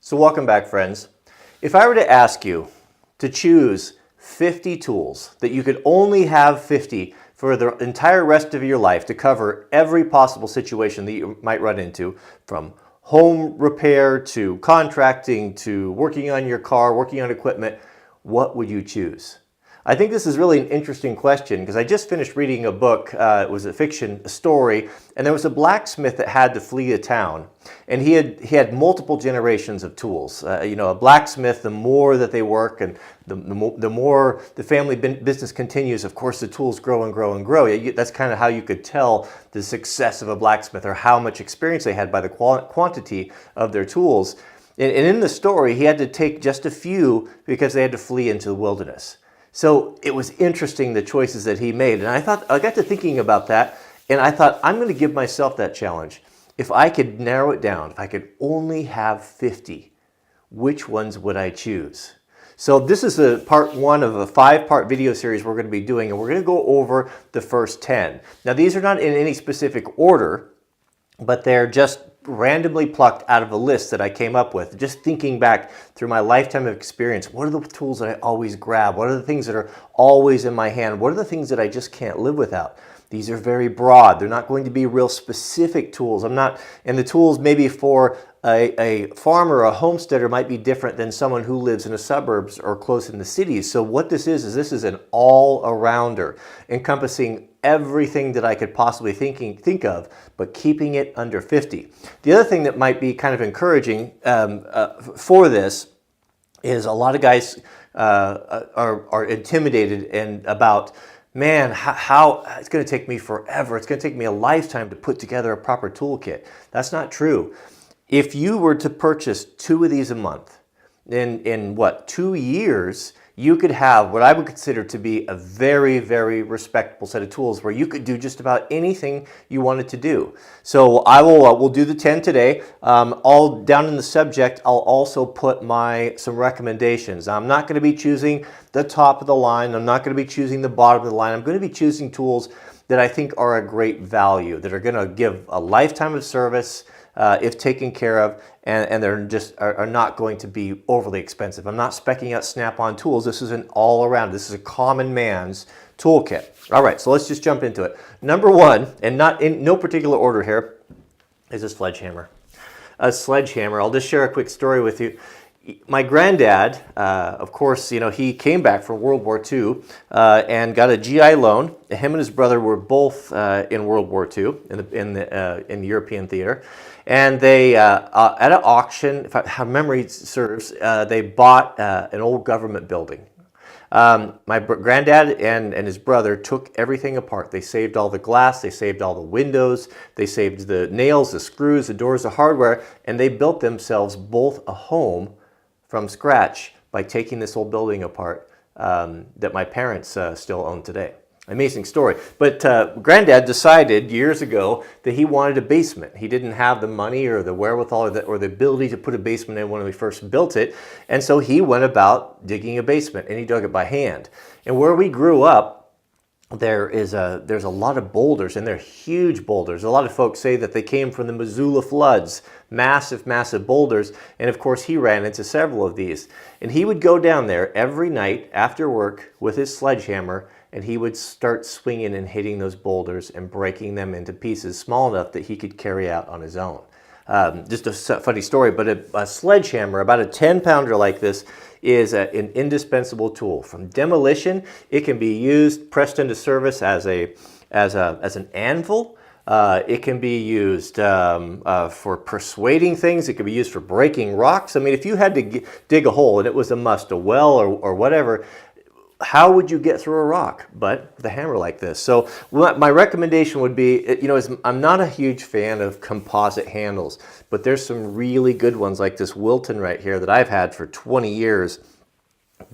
So welcome back, friends. If I were to ask you to choose 50 tools, that you could only have 50 for the entire rest of your life to cover every possible situation that you might run into, from home repair to contracting to working on your car, working on equipment, what would you choose? I think this is really an interesting question because I just finished reading a book. It was a story, and there was a blacksmith that had to flee a town, and he had multiple generations of tools. A blacksmith, the more that they work and the more the family business continues, of course the tools grow and grow and grow. That's kind of how you could tell the success of a blacksmith or how much experience they had by the quantity of their tools. And in the story, he had to take just a few because they had to flee into the wilderness. So it was interesting, the choices that he made. And I got to thinking about that, and I thought, I'm going to give myself that challenge. If I could narrow it down, if I could only have 50, which ones would I choose? So this is a part one of a 5-part video series we're going to be doing, and we're going to go over the first 10. Now, these are not in any specific order, but they're just randomly plucked out of a list that I came up with. Just thinking back through my lifetime of experience, what are the tools that I always grab? What are the things that are always in my hand? What are the things that I just can't live without? These are very broad. They're not going to be real specific tools. And the tools maybe for a farmer or a homesteader might be different than someone who lives in the suburbs or close in the cities. So what this is an all-arounder, encompassing everything that I could possibly think of, but keeping it under 50. The other thing that might be kind of encouraging for this is a lot of guys are intimidated and about, man, how it's going to take me forever. It's going to take me a lifetime to put together a proper toolkit. That's not true. If you were to purchase 2 of these a month, in 2 years, you could have what I would consider to be a very, very respectable set of tools where you could do just about anything you wanted to do. So we'll do the 10 today. All down in the subject, I'll also put some recommendations. I'm not going to be choosing the top of the line. I'm not going to be choosing the bottom of the line. I'm going to be choosing tools that I think are a great value, that are going to give a lifetime of service if taken care of, and they're just are not going to be overly expensive. I'm not speccing out Snap-on tools. This is an all-around. This is a common man's toolkit. All right, so let's just jump into it. Number one, and not in no particular order here, is a sledgehammer. A sledgehammer. I'll just share a quick story with you. My granddad, of course, he came back from World War II and got a GI loan. Him and his brother were both in World War II in the European theater. And they, at an auction, if memory serves, they bought an old government building. My granddad and his brother took everything apart. They saved all the glass, they saved all the windows, they saved the nails, the screws, the doors, the hardware, and they built themselves both a home from scratch by taking this old building apart that my parents still own today. Amazing story. But Granddad decided years ago that he wanted a basement. He didn't have the money or the wherewithal or the ability to put a basement in when we first built it. And so he went about digging a basement, and he dug it by hand. And where we grew up, there's a lot of boulders, and they're huge boulders. A lot of folks say that they came from the Missoula floods, massive, massive boulders. And of course, he ran into several of these. And he would go down there every night after work with his sledgehammer, and he would start swinging and hitting those boulders and breaking them into pieces small enough that he could carry out on his own. Just a funny story, but a sledgehammer, about a 10-pounder like this, is an indispensable tool. From demolition, it can be used, pressed into service as an anvil. It can be used for persuading things. It can be used for breaking rocks. I mean, if you had to dig a hole and it was a must, a well or whatever, how would you get through a rock but with a hammer like this? So my recommendation would be, I'm not a huge fan of composite handles, but there's some really good ones like this Wilton right here that I've had for 20 years.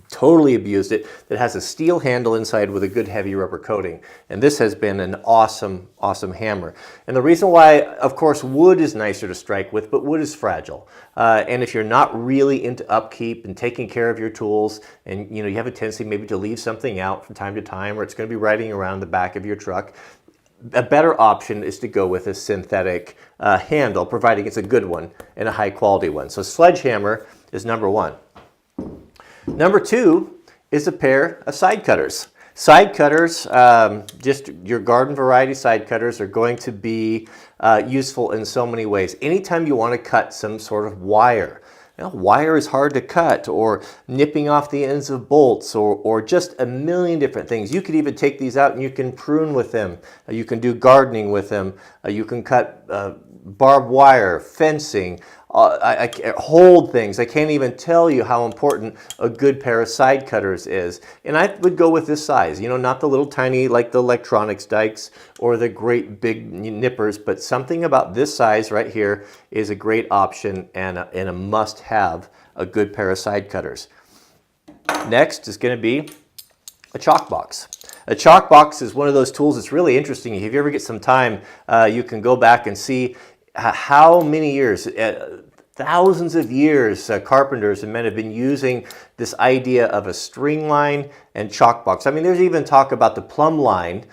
Totally abused it. That has a steel handle inside with a good heavy rubber coating. And this has been an awesome, awesome hammer. And the reason why, of course, wood is nicer to strike with, but wood is fragile. And if you're not really into upkeep and taking care of your tools, and you have a tendency maybe to leave something out from time to time, or it's going to be riding around the back of your truck, a better option is to go with a synthetic handle, providing it's a good one and a high quality one. So sledgehammer is number one. Number two is a pair of side cutters. Side cutters, just your garden variety side cutters, are going to be useful in so many ways. Anytime you want to cut some sort of wire, wire is hard to cut, or nipping off the ends of bolts, or just a million different things. You could even take these out and you can prune with them. You can do gardening with them. You can cut barbed wire, fencing, I hold things. I can't even tell you how important a good pair of side cutters is. And I would go with this size, not the little tiny like the electronics dikes or the great big nippers, but something about this size right here is a great option and a must-have, a good pair of side cutters. Next is going to be a chalk box. A chalk box is one of those tools that's really interesting. If you ever get some time, you can go back and see how many years, thousands of years, carpenters and men have been using this idea of a string line and chalk box. I mean, there's even talk about the plumb line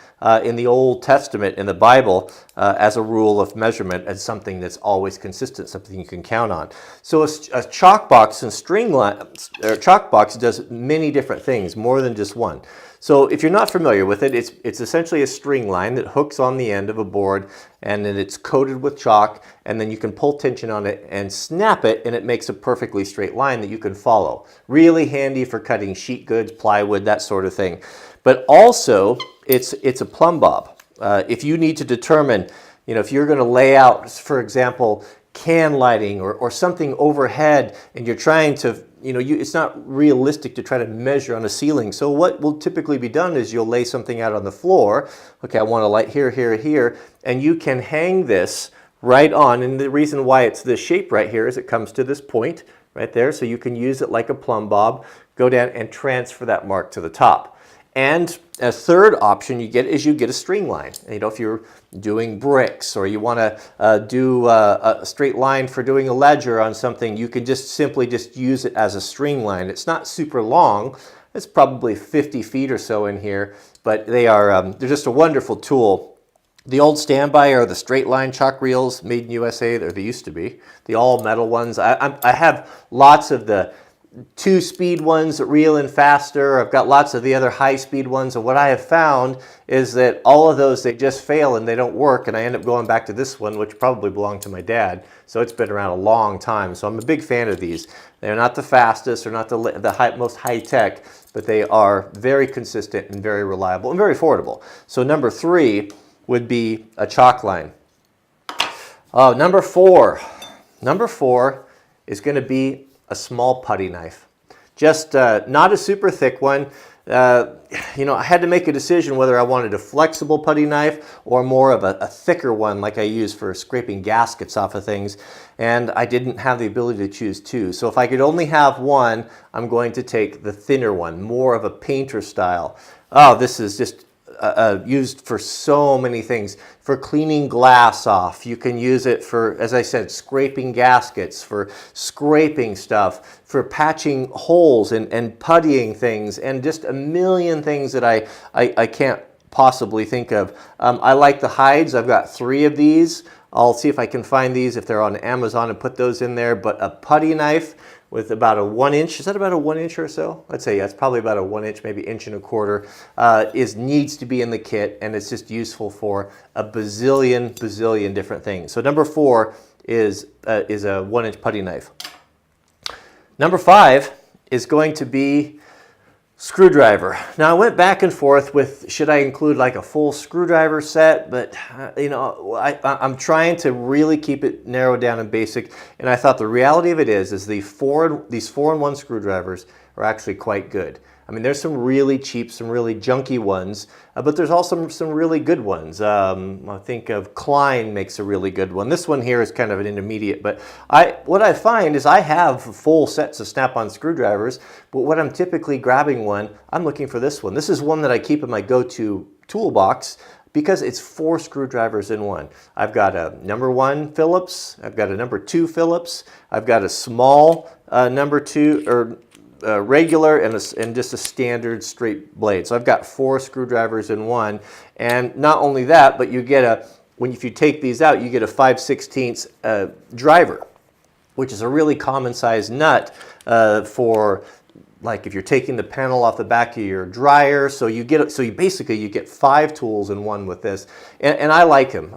in the Old Testament, in the Bible, as a rule of measurement, as something that's always consistent, something you can count on. So a chalk box and string line, or chalk box, does many different things, more than just one. So if you're not familiar with it, it's essentially a string line that hooks on the end of a board, and then it's coated with chalk, and then you can pull tension on it and snap it, and it makes a perfectly straight line that you can follow. Really handy for cutting sheet goods, plywood, that sort of thing. But also, it's a plumb bob. If you need to determine, if you're going to lay out, for example, can lighting or something overhead, and you're trying to, it's not realistic to try to measure on a ceiling. So what will typically be done is you'll lay something out on the floor. Okay, I want a light here, here, here, and you can hang this right on. And the reason why it's this shape right here is it comes to this point right there. So you can use it like a plumb bob, go down and transfer that mark to the top. And a third option you get is you get a string line. If you're doing bricks, or you want to do a straight line for doing a ledger on something, you can just simply use it as a string line. It's not super long. It's probably 50 feet or so in here, but they're just a wonderful tool. The old standby are the straight line chalk reels, made in USA, or they used to be. The all metal ones. I have lots of the 2-speed ones that reel in faster. I've got lots of the other high-speed ones, and what I have found is that all of those, they just fail and they don't work, and I end up going back to this one, which probably belonged to my dad, so it's been around a long time. So I'm a big fan of these. They're not the fastest, they're not the most high-tech, but they are very consistent and very reliable and very affordable. So number 3 would be a chalk line. Number four is going to be a small putty knife. Just not a super thick one. I had to make a decision whether I wanted a flexible putty knife or more of a thicker one like I use for scraping gaskets off of things, and I didn't have the ability to choose two. So if I could only have one, I'm going to take the thinner one, more of a painter style. Oh, this is just used for so many things. For cleaning glass off, you can use it for, as I said, scraping gaskets, for scraping stuff, for patching holes and puttying things, and just a million things that I can't possibly think of. I like the hides. I've got 3 of these. I'll see if I can find these if they're on Amazon and put those in there. But a putty knife with about a 1 inch, is that about a 1 inch or so? I'd say, yeah, it's probably about a 1 inch, maybe 1.25 inches, needs to be in the kit, and it's just useful for a bazillion different things. So number 4 is a 1-inch putty knife. Number 5 is going to be screwdriver. Now I went back and forth with, should I include like a full screwdriver set, but I'm trying to really keep it narrowed down and basic, and I thought the reality of it is these 4-in-1 screwdrivers are actually quite good. I mean, there's some really cheap, some really junky ones, but there's also some really good ones. I think of Klein makes a really good one. This one here is kind of an intermediate, but what I find is I have full sets of Snap-on screwdrivers, but when I'm typically grabbing one, I'm looking for this one. This is one that I keep in my go-to toolbox because it's 4 screwdrivers in one. I've got a number 1 Phillips, I've got a number 2 Phillips, I've got a small number 2, or a regular and just a standard straight blade. So I've got 4 screwdrivers in one, and not only that, but you get if you take these out, you get a 5/16 driver, which is a really common size nut for, like, if you're taking the panel off the back of your dryer. So you basically get 5 tools in one with this, and I like them.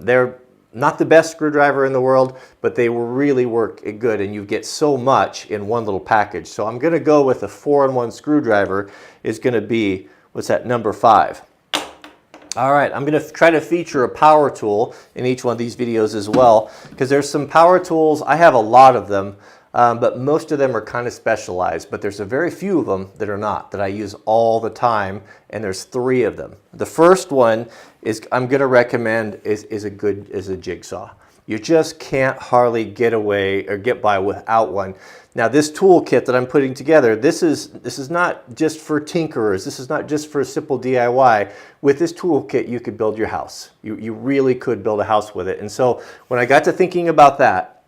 They're not the best screwdriver in the world, but they really work good, and you get so much in one little package. So I'm going to go with a 4-in-1 screwdriver. Is going to be, what's that, number 5. All right, I'm going to try to feature a power tool in each one of these videos as well, because there's some power tools. I have a lot of them, but most of them are kind of specialized, but there's a very few of them that are not, that I use all the time, and there's 3 of them. The first one I'm going to recommend is a jigsaw. You just can't hardly get away or get by without one. Now, this tool kit that I'm putting together, this is not just for tinkerers. This is not just for simple DIY. With this tool kit, you could build your house. You really could build a house with it. And so when I got to thinking about that,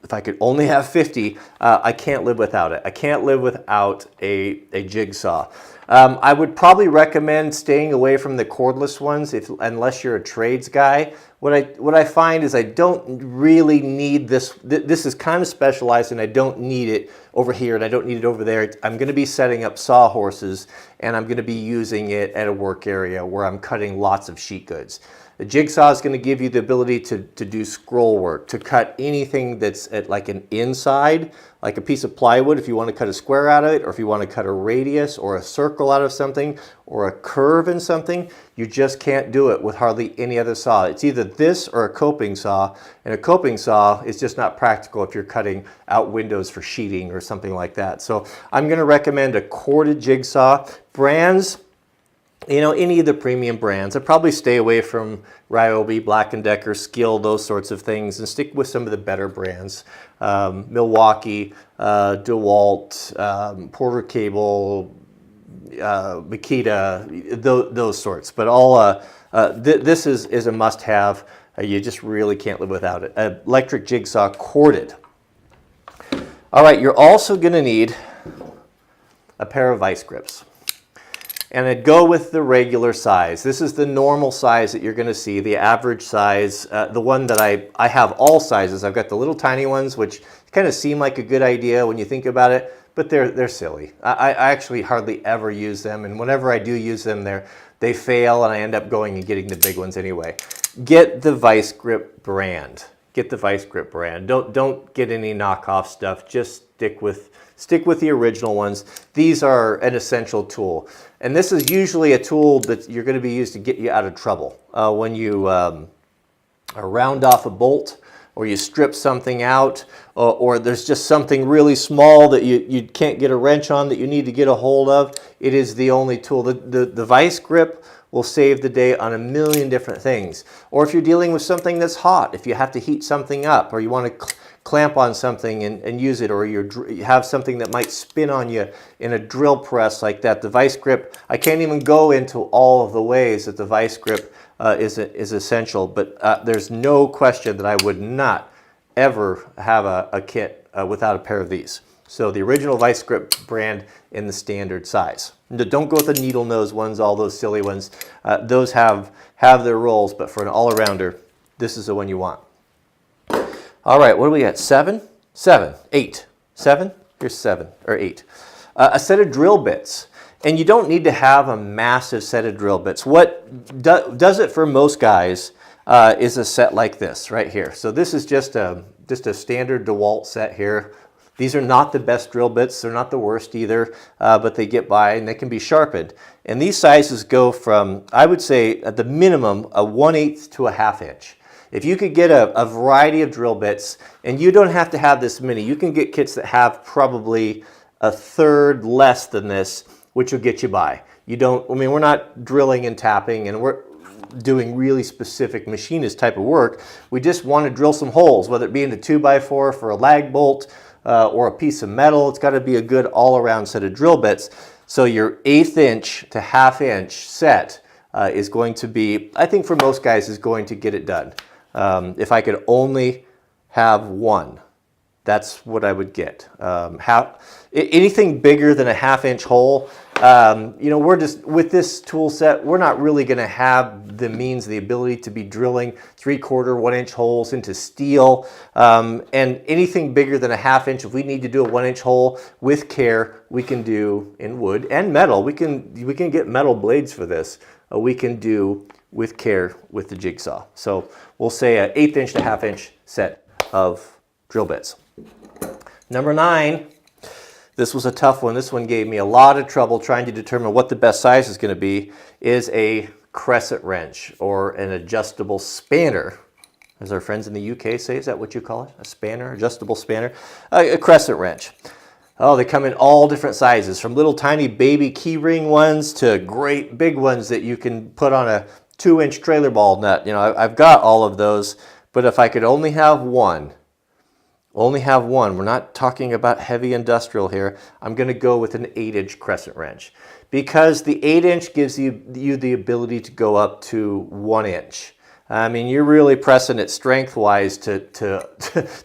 if I could only have 50, I can't live without it. I can't live without a jigsaw. I would probably recommend staying away from the cordless ones unless you're a trades guy. What I find is I don't really need this. This is kind of specialized, and I don't need it over here, and I don't need it over there. I'm going to be setting up sawhorses, and I'm going to be using it at a work area where I'm cutting lots of sheet goods. The jigsaw is going to give you the ability to do scroll work, to cut anything that's at like an inside, like a piece of plywood if you want to cut a square out of it, or if you want to cut a radius or a circle out of something, or a curve in something. You just can't do it with hardly any other saw. It's either this or a coping saw, and a coping saw is just not practical if you're cutting out windows for sheeting or something like that. So I'm going to recommend a corded jigsaw. Brands, you know, any of the premium brands. I'd probably stay away from Ryobi, Black & Decker, Skil, those sorts of things, and stick with some of the better brands. Milwaukee, DeWalt, Porter Cable, Makita, those sorts. But all this is a must-have. You just really can't live without it. Electric jigsaw, corded. All right, you're also going to need a pair of vice grips. And I'd go with the regular size. This is the normal size that you're going to see, the average size, the one that I have all sizes. I've got the little tiny ones, which kind of seem like a good idea when you think about it, but they're silly. I actually hardly ever use them, and whenever I do use them, they fail, and I end up going and getting the big ones anyway. Get the Vice Grip brand. Get the Vice Grip brand. Don't get any knockoff stuff. Just stick with the original ones. These are an essential tool. And this is usually a tool that you're going to be used to get you out of trouble. When you round off a bolt, or you strip something out, or there's just something really small that you can't get a wrench on that you need to get a hold of, it is the only tool. The Vice Grip will save the day on a million different things. Or if you're dealing with something that's hot, if you have to heat something up, or you want to clamp on something and use it, or you have something that might spin on you in a drill press like that, the Vice Grip, I can't even go into all of the ways that the Vice Grip is essential, but there's no question that I would not ever have a kit without a pair of these. So the original Vice Grip brand in the standard size. Don't go with the needle nose ones, all those silly ones. Those have their roles, but for an all-arounder, this is the one you want. All right, what do we got? 7? 8. 7? Here's 7 or 8. A set of drill bits. And you don't need to have a massive set of drill bits. What does it for most guys is a set like this right here. So this is just a standard DeWalt set here. These are not the best drill bits. They're not the worst either, but they get by and they can be sharpened. And these sizes go from, I would say, at the minimum, a 1/8 to a 1/2 inch. If you could get a variety of drill bits, and you don't have to have this many, you can get kits that have probably a third less than this, which will get you by. We're not drilling and tapping, and we're doing really specific machinist type of work. We just want to drill some holes, whether it be into 2x4 for a lag bolt or a piece of metal. It's got to be a good all-around set of drill bits. So your 1/8 inch to 1/2 inch set is going to be, I think for most guys, is going to get it done. If I could only have one, that's what I would get. Anything bigger than a 1/2 inch hole, you know, we're just, with this tool set, we're not really going to have the means, the ability to be drilling 3/4, 1 inch holes into steel. And anything bigger than a 1/2 inch, if we need to do a 1 inch hole with care, we can do in wood and metal. We can get metal blades for this. We can do with care with the jigsaw. So we'll say an 1/8 inch to 1/2 inch set of drill bits. Number 9, this was a tough one. This one gave me a lot of trouble trying to determine what the best size is going to be, is a crescent wrench or an adjustable spanner. As our friends in the UK say, is that what you call it? A spanner, adjustable spanner? A crescent wrench. Oh, they come in all different sizes, from little tiny baby key ring ones to great big ones that you can put on a 2-inch trailer ball nut. You know, I've got all of those, but if I could only have one, we're not talking about heavy industrial here, I'm going to go with an 8-inch crescent wrench, because the 8-inch gives you the ability to go up to 1 inch. I mean, you're really pressing it strength-wise to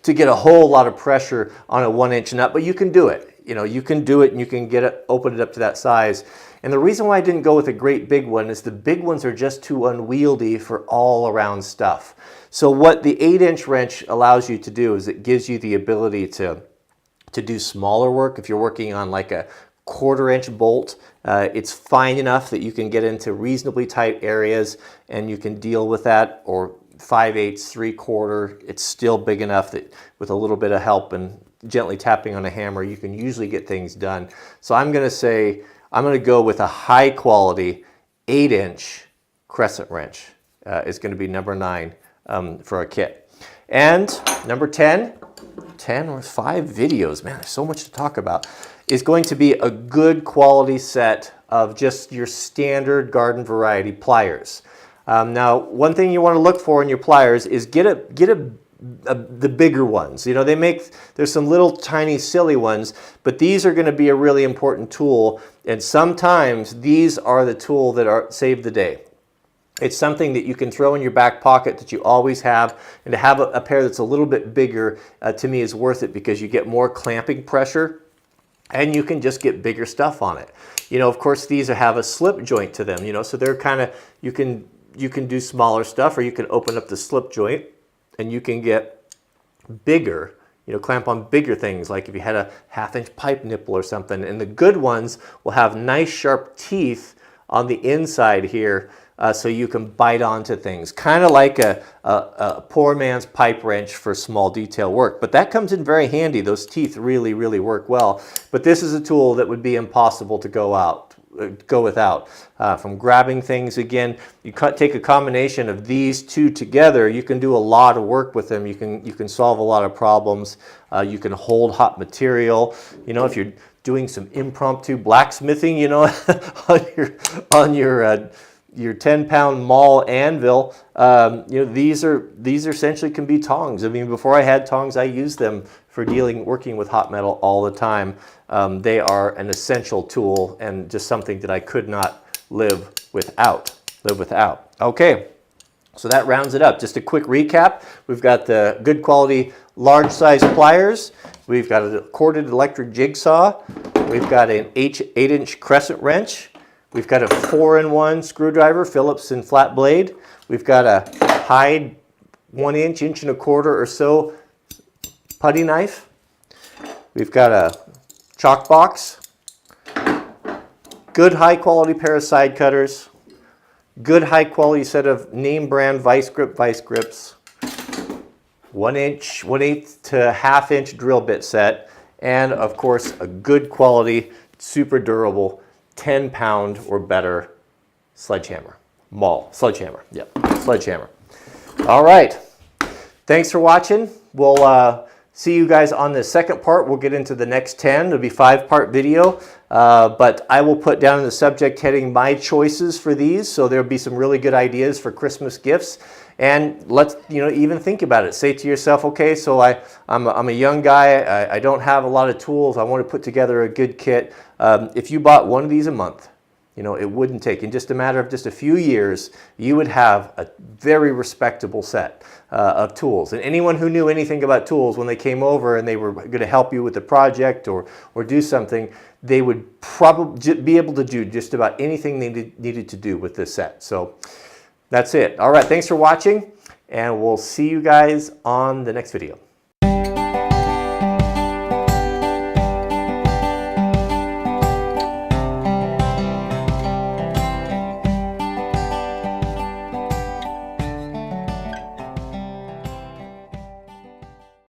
get a whole lot of pressure on a 1-inch nut, but you can do it. You know, you can do it, and you can open it up to that size. And the reason why I didn't go with a great big one is the big ones are just too unwieldy for all-around stuff. So what the 8-inch wrench allows you to do is it gives you the ability to do smaller work. If you're working on like a 1/4 inch bolt, it's fine enough that you can get into reasonably tight areas and you can deal with that, or 5/8, 3/4, it's still big enough that with a little bit of help and gently tapping on a hammer, you can usually get things done. So I'm going to say, I'm going to go with a high quality 8-inch crescent wrench. Is going to be number 9 for our kit. And number 10 or 5 videos, man, there's so much to talk about, is going to be a good quality set of just your standard garden variety pliers. Now, one thing you want to look for in your pliers is get the bigger ones. You know, there's some little tiny silly ones, but these are going to be a really important tool, and sometimes these are the tool that save the day. It's something that you can throw in your back pocket that you always have, and to have a pair that's a little bit bigger, to me, is worth it, because you get more clamping pressure and you can just get bigger stuff on it. You know, of course, these have a slip joint to them, you know, so they're kind of, you can do smaller stuff, or you can open up the slip joint and you can get bigger, you know, clamp on bigger things, like if you had a 1/2 inch pipe nipple or something. And the good ones will have nice sharp teeth on the inside here, so you can bite onto things, kind of like a poor man's pipe wrench for small detail work. But that comes in very handy. Those teeth really, really work well. But this is a tool that would be impossible to go without. From grabbing things, again, you take a combination of these two together, you can do a lot of work with them. You can solve a lot of problems. You can hold hot material. You know, if you're doing some impromptu blacksmithing, you know, on your 10-pound maul anvil, you know, these essentially can be tongs. I mean, before I had tongs, I used them for working with hot metal all the time. They are an essential tool and just something that I could not live without. Okay, so that rounds it up. Just a quick recap. We've got the good quality large size pliers. We've got a corded electric jigsaw. We've got an 8-inch crescent wrench. We've got a 4-in-1 screwdriver, Phillips and flat blade. We've got a high 1 inch, 1.25 inch or so putty knife. We've got a chalk box. Good high quality pair of side cutters. Good high quality set of name brand vice grips. 1 inch, 1/8 to 1/2 inch drill bit set. And of course, a good quality, super durable 10-pound or better sledgehammer. Sledgehammer. All right. Thanks for watching. We'll see you guys on the second part. We'll get into the next 10. It'll be 5-part video. But I will put down in the subject heading my choices for these. So there'll be some really good ideas for Christmas gifts. And let's, you know, even think about it. Say to yourself, okay, so I'm a young guy. I don't have a lot of tools. I want to put together a good kit. If you bought one of these a month, You know, it wouldn't take, in just a matter of just a few years, you would have a very respectable set of tools. And anyone who knew anything about tools, when they came over and they were going to help you with the project or do something, they would probably be able to do just about anything they needed to do with this set. So that's it. All right, thanks for watching, and we'll see you guys on the next video.